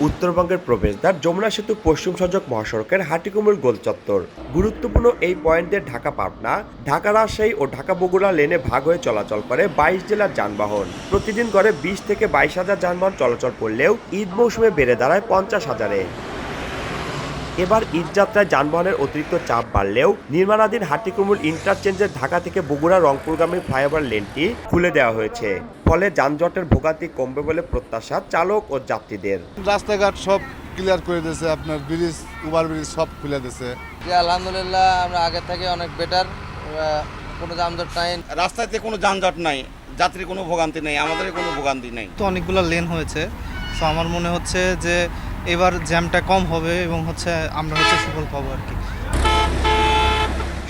উত্তরবঙ্গের প্রবেশদ্বার যমুনা সেতু পশ্চিম সড়ক মহাসড়কের হাটিকুমুর গোল চত্বর। গুরুত্বপূর্ণ এই পয়েন্টে ঢাকা পাবনা, ঢাকা রাজশাহী ও ঢাকা বগুড়া লেনে ভাগ হয়ে চলাচল করে 22 জেলার যানবাহন। প্রতিদিন করে 20 থেকে 22,000 যানবাহন চলাচল করলেও ঈদ মৌসুমে বেড়ে দাঁড়ায় 50,000-এ। এবার ঈদযাত্রায় যানবাহনের অতিরিক্ত চাপ বাড়লেও নির্মাণাধীন হাটিকুমুর ইন্টারচেঞ্জের ঢাকা থেকে বগুড়া রংপুরগামী ফ্লাইওভার লেনটি খুলে দেওয়া হয়েছে। ফলে যানজটের ভোগান্তি কমবে বলে প্রত্যাশা চালক ও যাত্রীদের। রাস্তাঘাট সব ক্লিয়ার করে দিয়েছে, আপনার ব্রিজ, ওভার ব্রিজ সব খুলে দিয়েছে। আলহামদুলিল্লাহ আমরা আগের থেকে অনেক বেটার, কোনো যানজট নাই, রাস্তাতে কোনো যানজট নাই, যাত্রীর কোনো ভোগান্তি নেই, আমাদের কোনো ভোগান্তি নেই। তো অনেকগুলো লেন হয়েছে, তো আমার মনে হচ্ছে যে এবার জ্যামটা কম হবে এবং আমরা সুফল পাবো আর কি।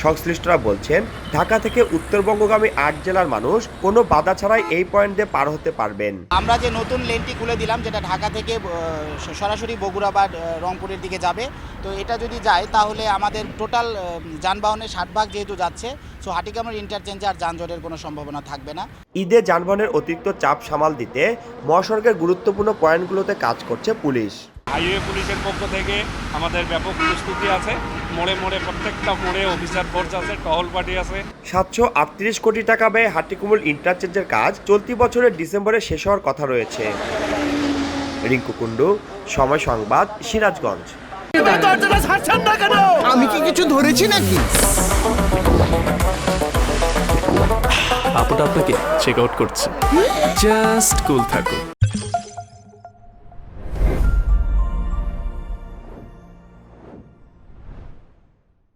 সংশ্লিষ্টরা বলছেন, ঢাকা থেকে উত্তরবঙ্গগামী 8 জেলার মানুষ কোনো বাধা ছাড়াই এই পয়েন্ট দিয়ে পার হতে পারবেন। আমরা যে নতুন লেনটি খুলে দিলাম, যেটা ঢাকা থেকে সরাসরি বগুড়া বা রংপুরের দিকে যাবে, তো এটা যদি যায় তাহলে আমাদের টোটাল যানবাহনের 60 ভাগ যেহেতু যাচ্ছে, সো হাটিকামুর ইন্টারচেঞ্জে আর যানজটের কোনো সম্ভাবনা থাকবে না। ঈদে যানবাহনের অতিরিক্ত চাপ সামাল দিতে মহাসড়কের গুরুত্বপূর্ণ পয়েন্টগুলোতে কাজ করছে পুলিশ। হাইওয়ে পুলিশের পক্ষ থেকে আমাদের ব্যাপক প্রস্তুতি আছে। মোড়ে মোড়ে প্রত্যেকটা মোড়ে অফিসার ফোর্স আছে, টহল পার্টি আছে। 738 কোটি টাকা ব্যয়ে হাটিকুমুর ইন্টারচেঞ্জের কাজ চলতি বছরের ডিসেম্বরে শেষ হওয়ার কথা রয়েছে। রিঙ্কু কুণ্ডু, সময় সংবাদ, সিরাজগঞ্জ। আমি কি কিছু ধরেছি নাকি? আপুটা আপনাকে চেক আউট করছে, জাস্ট কুল থাকুন।